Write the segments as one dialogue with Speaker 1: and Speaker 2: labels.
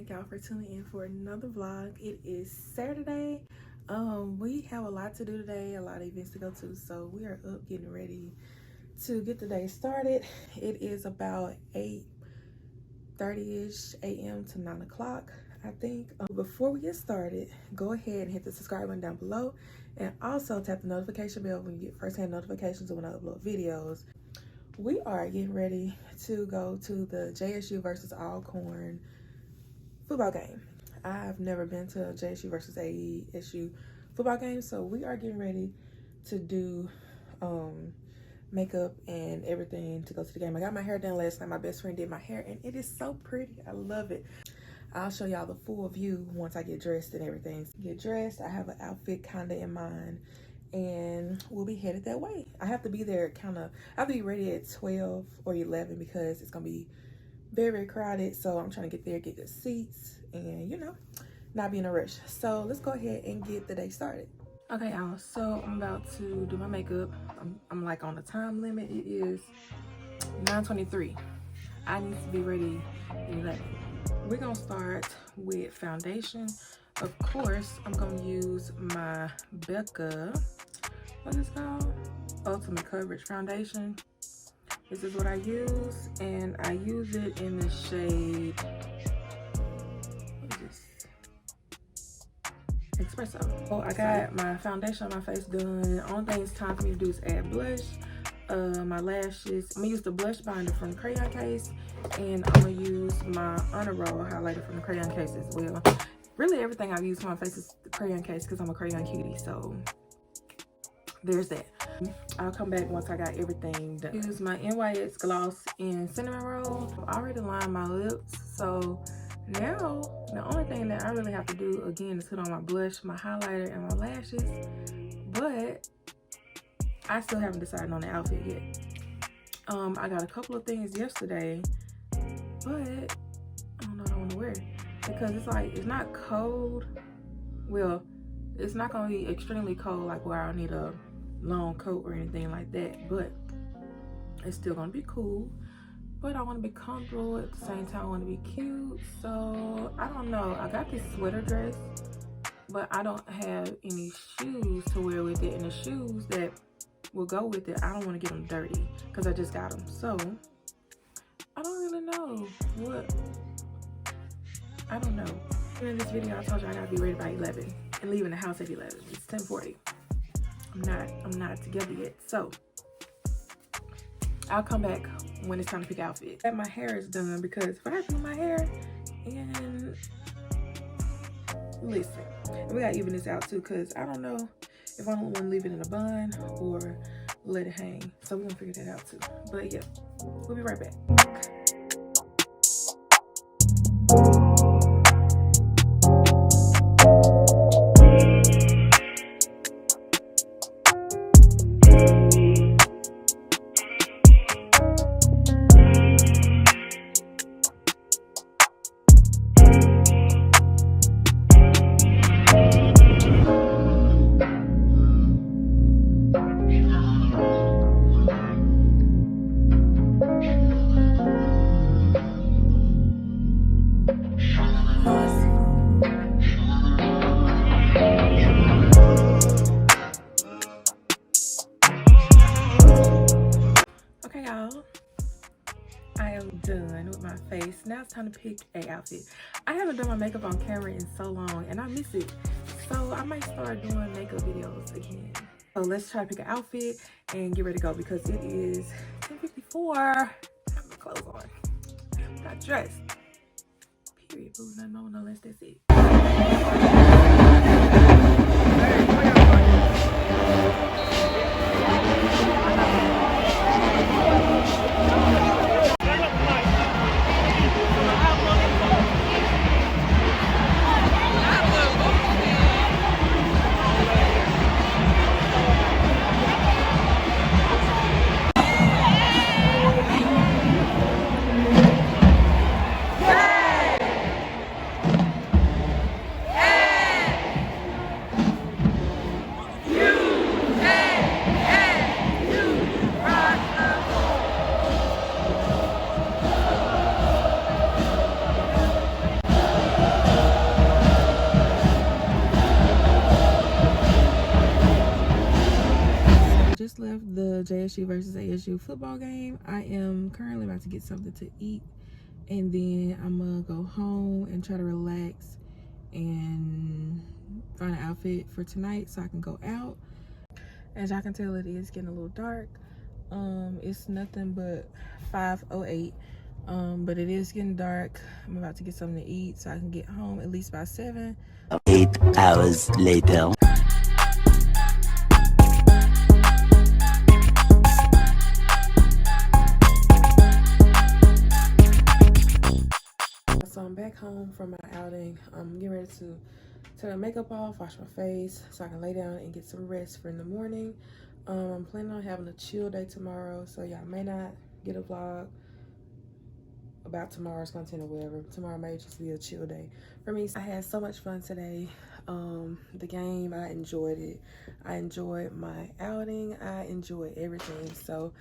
Speaker 1: Thank y'all for tuning in for another vlog. It is Saturday. We have a lot to do today, a lot of events to go to, so we are up getting ready to get the day started. It is about 8:30ish a.m. to 9 o'clock, I think. Before we get started, go ahead and hit the subscribe button down below, and also tap the notification bell when you get first-hand notifications when I upload videos. We are getting ready to go to the JSU versus ALCORN football game. I've never been to a JSU versus ASU football game, so we are getting ready to do makeup and everything to go to the game. I got my hair done last night. My best friend did my hair, and it is so pretty. I love it. I'll show y'all the full view once I get dressed and everything. Get dressed, I have an outfit kind of in mind, and we'll be headed that way. I have to be there I have to be ready at 12 or 11 because it's gonna be very, very crowded. So I'm trying to get there, get good seats, and not be in a rush. So let's go ahead and get the day started. Okay, y'all, so I'm about to do my makeup. I'm like on a time limit. It is 9:23. I need to be ready at 11. We're gonna start with foundation. Of course, I'm gonna use my Becca, what is it called? Ultimate Coverage Foundation. This is what I use, and I use it in the shade, what is this? Espresso. Oh, I got my foundation on my face done. Only thing it's time for me to do is add blush. My lashes, I'm gonna use the blush binder from the crayon case, and I'm gonna use my Honor Roll highlighter from the crayon case as well. Really, everything I've used for my face is the crayon case because I'm a crayon cutie, so there's that. I'll come back once I got everything done. Use my NYX gloss in cinnamon roll. I've already lined my lips, so now the only thing that I really have to do again is put on my blush, my highlighter, and my lashes. But I still haven't decided on the outfit yet. I got a couple of things yesterday, but I don't know what I want to wear because it's not cold. Well, it's not gonna be extremely cold like where I need a long coat or anything like that, but it's still gonna be cool. But I want to be comfortable at the same time. I want to be cute, so I don't know. I got this sweater dress, but I don't have any shoes to wear with it, and the shoes that will go with it, I don't want to get them dirty because I just got them. So I don't really know what. I don't know. In this video, I told you I gotta be ready by 11 and leaving the house at 11. It's 10:40. I'm not together yet, so I'll come back when it's time to pick outfit. My hair is done because if I have to do my hair, and listen, we gotta even this out too because I don't know if I don't want to leave it in a bun or let it hang. So we're gonna figure that out too. But yeah, we'll be right back. Done with my face. Now it's time to pick a outfit. I haven't done my makeup on camera in so long and I miss it, so I might start doing makeup videos again. So let's try to pick an outfit and get ready to go because it is 10:54. I have my clothes on. I'm not dressed. Period. Boo, nothing on unless that's it.
Speaker 2: Hey!
Speaker 1: JSU versus ASU football game. I am currently about to get something to eat, and then I'm gonna go home and try to relax and find an outfit for tonight so I can go out. As y'all can tell, it is getting a little dark. It's nothing but 5:08, but it is getting dark. I'm about to get something to eat so I can get home at least by 7.
Speaker 2: 8 hours later.
Speaker 1: So I'm back home from my outing. I'm getting ready to turn my makeup off, wash my face so I can lay down and get some rest for in the morning. I'm planning on having a chill day tomorrow, so y'all may not get a vlog about tomorrow's content or whatever. Tomorrow may just be a chill day for me. I had so much fun today. The game, I enjoyed it. I enjoyed my outing. I enjoyed everything. So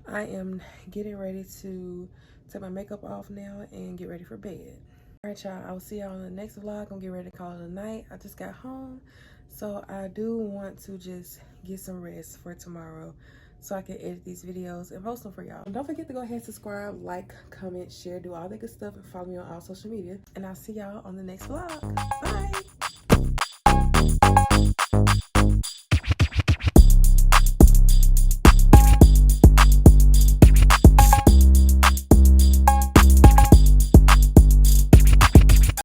Speaker 1: I am getting ready to take my makeup off now and get ready for bed. All right, y'all, I'll see y'all on the next vlog. I'm getting ready to call it a night. I just got home, so I do want to just get some rest for tomorrow so I can edit these videos and post them for y'all. Don't forget to go ahead and subscribe, like, comment, share, do all that good stuff, and follow me on all social media. And I'll see y'all on the next vlog. Bye!